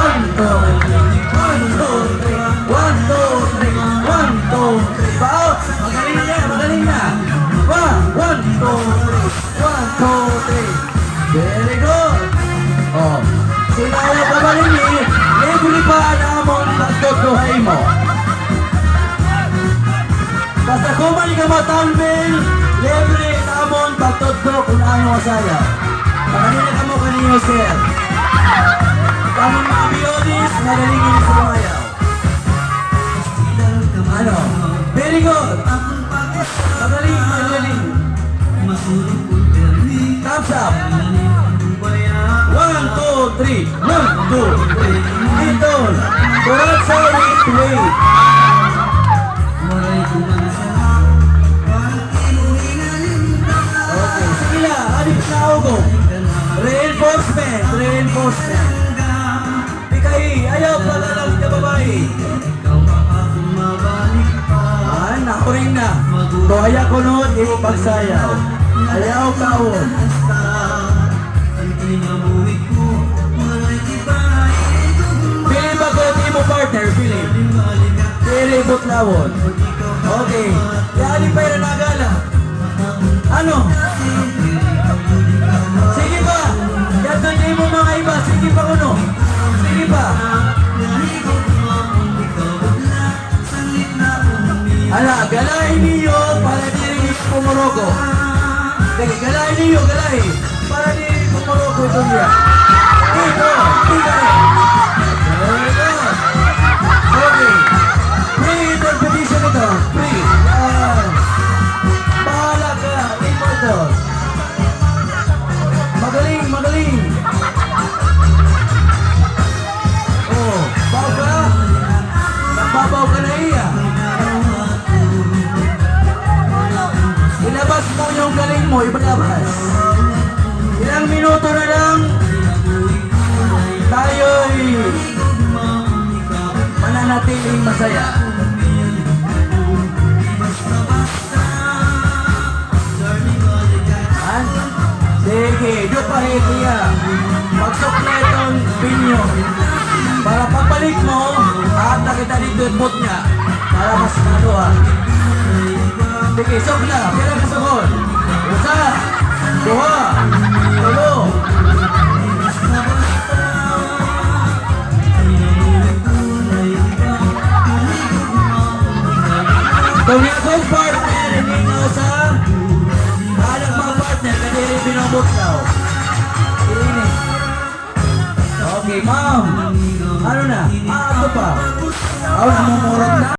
1, 2, 3. 1, 2, 3. 1, 2, 3. Bao! Magaling na, magaling na. 1, 2, 3. 1, 2, 3. Very good. Oh, sinawa ka ba rin eh? Libre pa na mong nagtutuhay mo. Basta kung may kamatalbil, libre na mong pagtutlo kung ano masaya. Makanina ka mo kanino, sir. Kamong mga biyodis, magalingin sa lumayaw. Ano? Very good. Magaling, magaling. Thumbs up. 1, 2, 3. 1, 2, 3. Dito. Turat sa wait. Okay, sige na. Alip na ako. Reinforcement. Reinforcement. Pikay, ayaw pala lang ka babae. Ako rin na. Kaya ko noon, pagsayaw. Ayaw kaon. Pili ba ko di mo partner, pili. Pili butlawon. Okay. Yali pa yung nagala. Ano? Sige pa. Yan di mo mga iba. Sige pa kuno. Sige pa. Ala, galahin niyo para di rin pumuroko. Galahin niyo, galahin. Para di rin pumuroko ito niya. Dito, dito. Very good. Okay. Free interpretation ito. Free. Bahala ka. Ito ito. Magaling, magaling. Oh, baw ka. Nagbabaw ka na iya. mo, ibalabas. Ilang minuto na lang tayo'y mananatiling masaya. Han? Sige, do pa hitiya. Magsukletong pinyo. Para pagbalik mo, ata kita dito put niya. Para mas naluha. Sige, sok na. Kailan ka sukod? Usa, duha, tulo. Kung akong partner, hindi nga sa halang mga partner, kadiri binobot daw. Ini. Okay, ma'am. Ano na? Ito pa. Ako mumurot na.